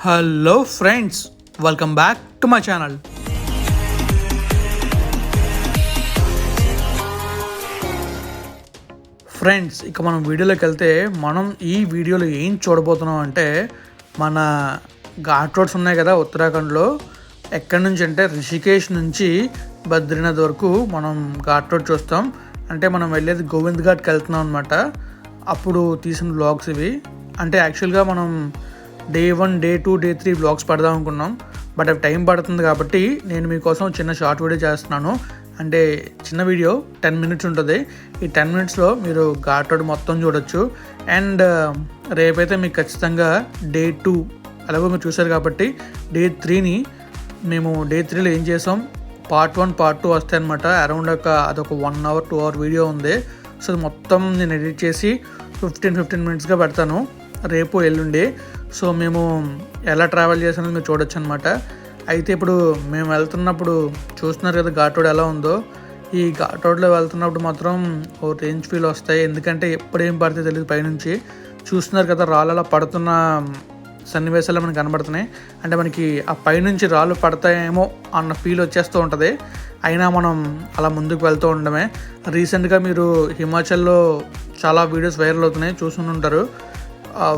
Hello friends, welcome back to my channel. Friends, ఇక మనం వీడియోలోకి వెళ్తే మనం ఈ వీడియోలో ఏం చూడబోతున్నాం అంటే మన ఘాట్ రోడ్స్ ఉన్నాయి కదా ఉత్తరాఖండ్లో. ఎక్కడి నుంచి అంటే రిషికేష్ నుంచి బద్రీనాథ్ వరకు మనం ఘాట్ రోడ్ చూస్తాం. అంటే మనం వెళ్ళేది గోవింద్ ఘాట్కి వెళ్తున్నాం అనమాట. అప్పుడు తీసిన వ్లాగ్స్ ఇవి. అంటే యాక్చువల్గా మనం డే 1, డే 2, డే 3 వ్లాగ్స్ పడదాం అనుకున్నాం. బట్ అవి టైం పడుతుంది కాబట్టి నేను మీకోసం చిన్న షార్ట్ వీడియో చేస్తున్నాను. అంటే చిన్న వీడియో 10 minutes ఉంటుంది. ఈ 10 minutesలో మీరు ఘాట్ రోడ్ మొత్తం చూడొచ్చు. అండ్ రేపైతే మీకు ఖచ్చితంగా డే 2 అలాగో మీరు చూసారు కాబట్టి డే 3ని మేము డే 3లో ఏం చేసాం పార్ట్ 1, పార్ట్ 2 వస్తాయి అనమాట. అరౌండ్ అదొక 1 hour 2 hour వీడియో ఉంది. సో అది మొత్తం నేను ఎడిట్ చేసి 15 minutesగా పెడతాను రేపు ఎల్లుండి. సో మేము ఎలా ట్రావెల్ చేసామని మీరు చూడొచ్చు అనమాట. అయితే ఇప్పుడు మేము వెళ్తున్నప్పుడు చూస్తున్నారు కదా ఘాట్ రోడ్ ఎలా ఉందో. ఈ ఘాట్ రోడ్లో వెళ్తున్నప్పుడు మాత్రం ఓ రేంజ్ ఫీల్ వస్తాయి. ఎందుకంటే ఎప్పుడు ఏం పడితే తెలియదు. పైనుంచి చూస్తున్నారు కదా రాళ్ళు అలా పడుతున్న సన్నివేశాలు మనకు కనబడుతున్నాయి. అంటే మనకి ఆ పైనుంచి రాళ్ళు పడతాయేమో అన్న ఫీల్ వచ్చేస్తూ ఉంటుంది. అయినా మనం అలా ముందుకు వెళ్తూ ఉండడమే. రీసెంట్గా మీరు హిమాచల్లో చాలా వీడియోస్ వైరల్ అవుతున్నాయి, చూసుకుని ఉంటారు.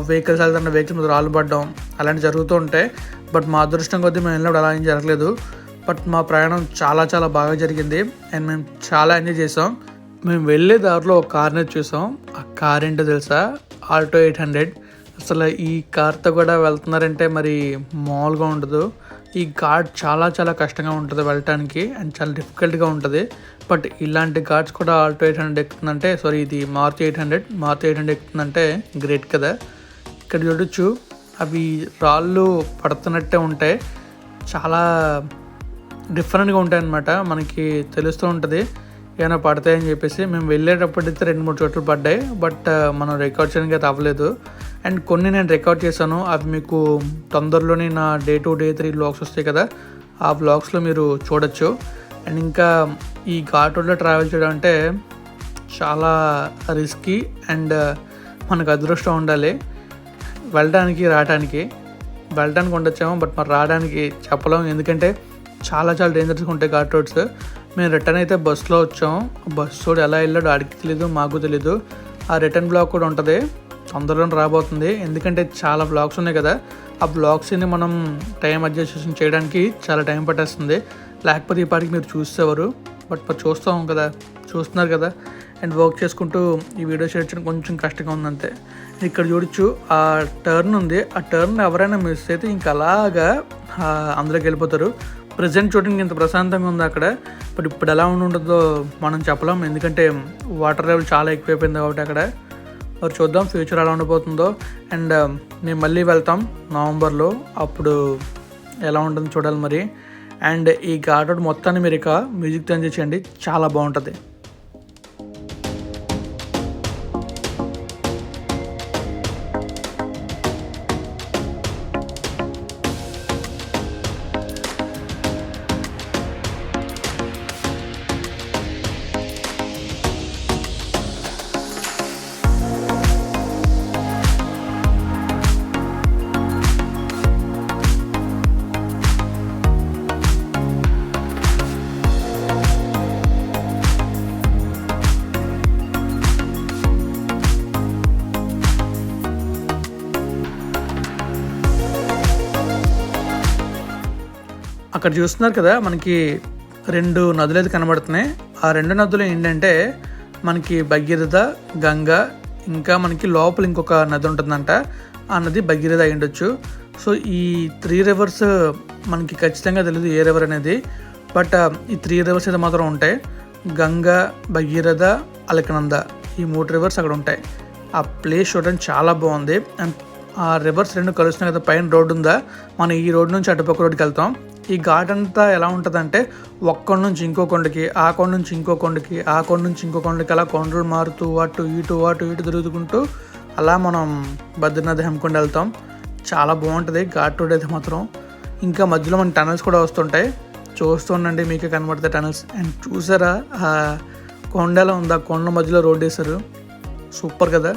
వెహికల్స్ వెళ్తున్న వెహికల్స్ మీద రాళ్ళు పడడం అలాంటివి జరుగుతూ ఉంటాయి. బట్ మా అదృష్టం కొద్దీ మేము వెళ్ళినప్పుడు అలా ఏం జరగలేదు. బట్ మా ప్రయాణం చాలా చాలా బాగా జరిగింది. అండ్ మేము చాలా ఎంజాయ్ చేసాం. మేము వెళ్ళే దారిలో ఒక కార్ని చూసాం. ఆ కార్ ఏంటో తెలుసా? ఆల్టో 800. అసలు ఈ కార్తో కూడా వెళ్తున్నారంటే మరి మామూలుగా ఉండదు. ఈ ఘాట్ చాలా చాలా కష్టంగా ఉంటుంది వెళ్ళటానికి అండ్ చాలా డిఫికల్ట్గా ఉంటుంది. బట్ ఇలాంటి ఘాట్స్ కూడా ఆల్టో 800 ఎక్కుతుందంటే ఇది మారుతి 800 ఎక్కుతుందంటే గ్రేట్ కదా. ఇక్కడ చూడొచ్చు అవి రాళ్ళు పడుతున్నట్టే ఉంటాయి. చాలా డిఫరెంట్గా ఉంటాయి అన్నమాట. మనకి తెలుస్తూ ఉంటుంది ఏమైనా పడతాయని చెప్పేసి. మేము వెళ్ళేటప్పుడైతే 2-3 చోట్ల పడ్డాయి. బట్ మనం రికార్డ్ చేయడానికి అయితే అవ్వలేదు. అండ్ కొన్ని నేను రికార్డ్ చేశాను. అవి మీకు తొందరలోనే నా డే 2, డే 3 వ్లాగ్స్ వస్తాయి కదా, ఆ వ్లాగ్స్లో మీరు చూడొచ్చు. అండ్ ఇంకా ఈ ఘాట్ రోడ్లో ట్రావెల్ చేయడం అంటే చాలా రిస్కీ అండ్ మనకు అదృష్టం ఉండాలి. వెళ్ళడానికి ఉండొచ్చాము. బట్ మరి రావడానికి చెప్పలేము. ఎందుకంటే చాలా చాలా డేంజరస్గా ఉంటాయి ఘాట్ రోడ్స్. మేము రిటర్న్ అయితే బస్సులో వచ్చాం. బస్సు ఎలా వెళ్ళాడో ఆడికి తెలీదు, మాకు తెలీదు. ఆ రిటర్న్ బ్లాగ్ కూడా ఉంటుంది, తొందరలోనే రాబోతుంది. ఎందుకంటే చాలా బ్లాగ్స్ ఉన్నాయి కదా, ఆ బ్లాగ్స్ని మనం టైం అడ్జస్టేషన్ చేయడానికి చాలా టైం పట్టేస్తుంది. లేకపోతే ఈ పాటికి మీరు చూసేవారు. బట్ మరి చూస్తున్నారు కదా. అండ్ వర్క్ చేసుకుంటూ ఈ వీడియో షేర్ చేయడం కొంచెం కష్టంగా ఉందంతే. ఇక్కడ చూడొచ్చు ఆ టర్న్ ఉంది. ఆ టర్న్ ఎవరైనా మిస్ అయితే ఇంకా అలాగా అందులోకి వెళ్ళిపోతారు. ప్రజెంట్ చూడడానికి ఇంత ప్రశాంతంగా ఉంది అక్కడ. బట్ ఇప్పుడు ఎలా ఉంటుందో మనం చెప్పలేం. ఎందుకంటే వాటర్ లెవెల్ చాలా ఎక్కువైపోయింది కాబట్టి అక్కడ. మరి చూద్దాం ఫ్యూచర్ ఎలా ఉండబోతుందో. అండ్ మేము మళ్ళీ వెళ్తాం నవంబర్లో. అప్పుడు ఎలా ఉంటుందో చూడాలి మరి. అండ్ ఈ ఘాట్ రోడ్ మొత్తాన్ని మీరు ఇక మ్యూజిక్తో ఎంజాయ్ చేయండి, చాలా బాగుంటుంది. అక్కడ చూస్తున్నారు కదా మనకి 2 నదులు అయితే కనబడుతున్నాయి. ఆ 2 నదులు ఏంటంటే మనకి భగీరథ, గంగా, ఇంకా మనకి లోపల ఇంకొక నది ఉంటుందంట. ఆ నది భగీరథ అయి ఉండొచ్చు. సో ఈ 3 rivers మనకి ఖచ్చితంగా తెలియదు ఏ రివర్ అనేది. బట్ ఈ 3 rivers అయితే మాత్రం ఉంటాయి. గంగా, భగీరథ, అలకనంద, ఈ 3 rivers అక్కడ ఉంటాయి. ఆ ప్లేస్ చూడడానికి చాలా బాగుంది. అండ్ ఆ రివర్స్ 2 కలుస్తున్నాయి కదా, పైన రోడ్డు ఉందా, మనం ఈ రోడ్డు నుంచి అటుపక్క రోడ్డుకి వెళ్తాం. ఈ ఘాట్ అంతా ఎలా ఉంటుందంటే ఒక్క నుంచి ఇంకో కొండకి, ఆ కొండ నుంచి ఇంకో కొండకి, ఆ కొండ నుంచి ఇంకో కొండకి, అలా కొండలు మారుతూ అటు ఇటు తిరుగుతుంటూ అలా మనం బద్రీనాథ్ హెమ్కొండ వెళ్తాం. చాలా బాగుంటుంది ఘాట్ రోడ్ అయితే మాత్రం. ఇంకా మధ్యలో మన టనల్స్ కూడా వస్తుంటాయి, చూస్తూ ఉండండి మీకే కనబడతాయి టనల్స్. అండ్ చూసారా ఆ కొండ ఎలా ఉంది, ఆ కొండ మధ్యలో రోడ్ వేశారు, సూపర్ కదా.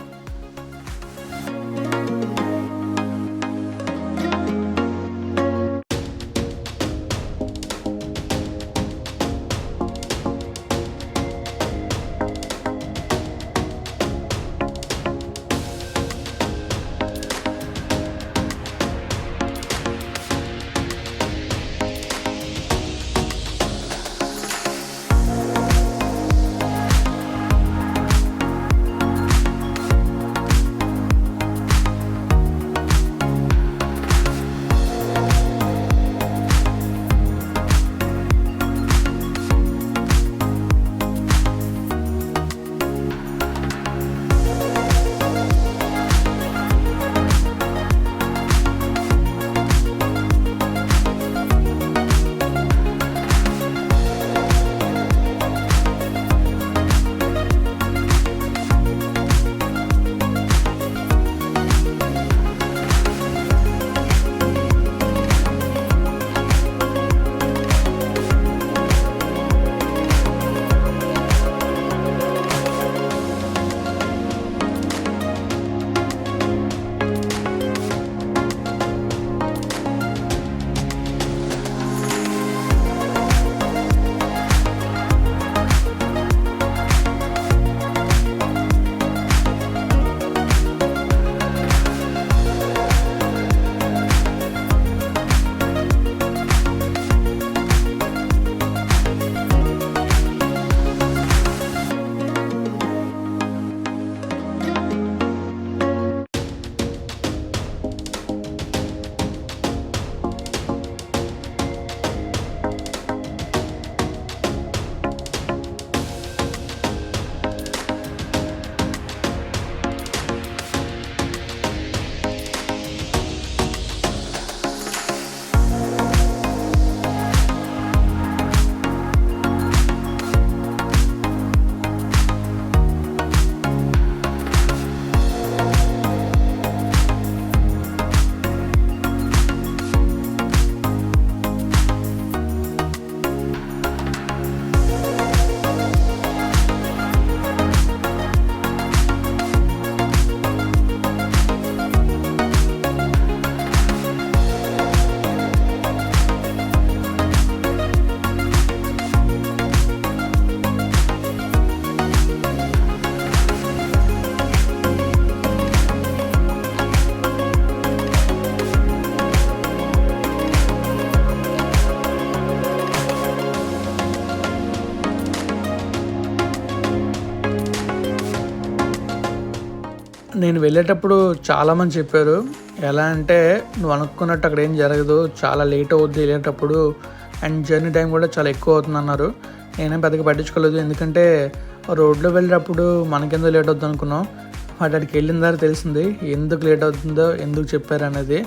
నేను వెళ్ళేటప్పుడు చాలామంది చెప్పారు, ఎలా అంటే నువ్వు అనుకున్నట్టు అక్కడ ఏం జరగదు, చాలా లేట్ అవుద్ది వెళ్ళేటప్పుడు, అండ్ జర్నీ టైం కూడా చాలా ఎక్కువ అవుతుంది అన్నారు. నేనేం పెద్దగా పట్టించుకోలేదు, ఎందుకంటే రోడ్లో వెళ్ళేటప్పుడు మనకెందుకు లేట్ అవుతుంది అనుకున్నాం. అక్కడికి వెళ్ళిన తర్వాత తెలిసింది ఎందుకు లేట్ అవుతుందో, ఎందుకు చెప్పారు అనేది.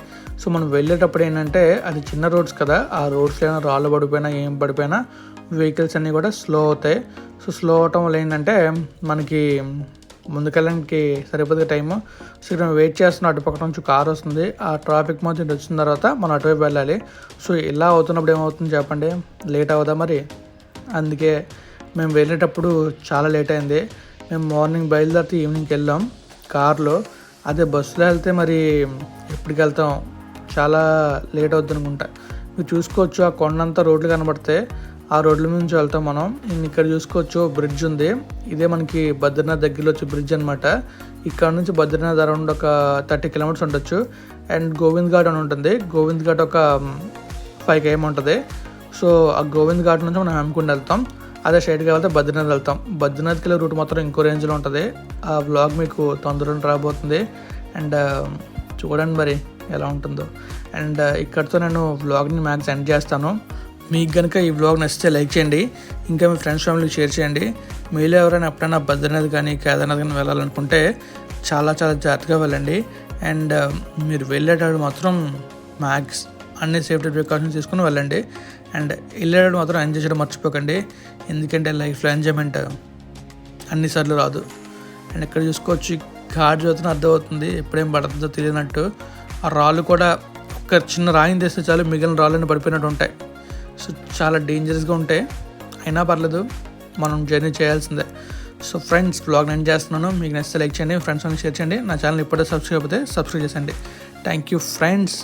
సో మనం వెళ్ళేటప్పుడు ఏంటంటే అది చిన్న రోడ్స్ కదా, ఆ రోడ్స్లో ఏమైనా రాళ్ళు పడిపోయినా ఏం పడిపోయినా వెహికల్స్ అన్నీ కూడా స్లో అవుతాయి. సో స్లో అవటం వల్ల ఏంటంటే మనకి ముందుకెళ్ళడానికి సరిపోతే టైము. సో ఇక్కడ వెయిట్ చేస్తున్న అటుపక్క నుంచి కార్ వస్తుంది, ఆ ట్రాఫిక్ మధ్య వచ్చిన తర్వాత మనం అటువైపు వెళ్ళాలి. సో ఇలా అవుతున్నప్పుడు ఏమవుతుంది చెప్పండి, లేట్ అవుదా మరి. అందుకే మేము వెళ్ళేటప్పుడు చాలా లేట్ అయింది. మేము మార్నింగ్ బయలుదేరితే ఈవినింగ్కి వెళ్ళాం కార్లో. అదే బస్సులో వెళ్తే మరి ఎప్పటికి వెళ్తాం, చాలా లేట్ అవుద్ది అనుకుంటా. మీరు చూసుకోవచ్చు ఆ కొండంతా రోడ్లు కనబడితే ఆ రోడ్ల నుంచి వెళ్తాం మనం. ఇక్కడ చూసుకోవచ్చు బ్రిడ్జ్ ఉంది, ఇదే మనకి బద్రీనాథ్ దగ్గరలో వచ్చే బ్రిడ్జ్ అనమాట. ఇక్కడ నుంచి బద్రీనాథ్ అరౌండ్ ఒక 30 కిలోమీటర్స్ ఉండొచ్చు. అండ్ గోవింద్ ఘాట్ అని ఉంటుంది, గోవింద్ ఘాట్ ఒక 5 km ఉంటుంది. సో ఆ గోవింద్ ఘాట్ నుంచి మనం హన్మకొండ వెళ్తాం, అదే స్ట్రైట్గా వెళ్తే బద్రీనాథ్ వెళ్తాం. బద్రీనాథ్కి వెళ్ళే రూట్ మాత్రం ఇంకో రేంజ్లో ఉంటుంది. ఆ వ్లాగ్ మీకు తొందరలో రాబోతుంది, అండ్ చూడండి మరి ఎలా ఉంటుందో. అండ్ ఇక్కడితో నేను వ్లాగ్ని మ్యాక్స్ ఎండ్ చేస్తాను. మీకు కనుక ఈ వ్లాగ్ నచ్చితే లైక్ చేయండి, ఇంకా మీ ఫ్రెండ్స్ ఫ్యామిలీకి షేర్ చేయండి. మీలో ఎవరైనా ఎప్పుడైనా బద్రీనాథ్ కానీ కేదార్నాథ్ కానీ వెళ్ళాలనుకుంటే చాలా చాలా జాగ్రత్తగా వెళ్ళండి. అండ్ మీరు వెళ్ళేటప్పుడు మాత్రం మ్యాక్స్ అన్ని సేఫ్టీ ప్రికాషన్స్ తీసుకుని వెళ్ళండి. అండ్ వెళ్ళేటప్పుడు మాత్రం ఎంజాయ్ చేయడం మర్చిపోకండి, ఎందుకంటే లైఫ్లో ఎంజాయ్మెంట్ అన్నిసార్లు రాదు. అండ్ ఇక్కడ చూసుకోవచ్చు ఘాట్ చూస్తున్న అర్థమవుతుంది ఎప్పుడేం పడుతుందో తెలియనట్టు. ఆ రాళ్ళు కూడా ఒక చిన్న రాయిని తెస్తే చాలు మిగిలిన రాళ్ళని పడిపోయినట్టు ఉంటాయి. సో చాలా డేంజరస్గా ఉంటాయి, అయినా పర్లేదు మనం జర్నీ చేయాల్సిందే. సో ఫ్రెండ్స్ వ్లాగ్ నేను చేస్తున్నాను, మీకు నచ్చితే లైక్ చేయండి, ఫ్రెండ్స్ షేర్ చేయండి. నా ఛానల్ ఇప్పుడే సబ్స్క్రైబ్ అయితే సబ్స్క్రైబ్ చేయండి. Thank you friends.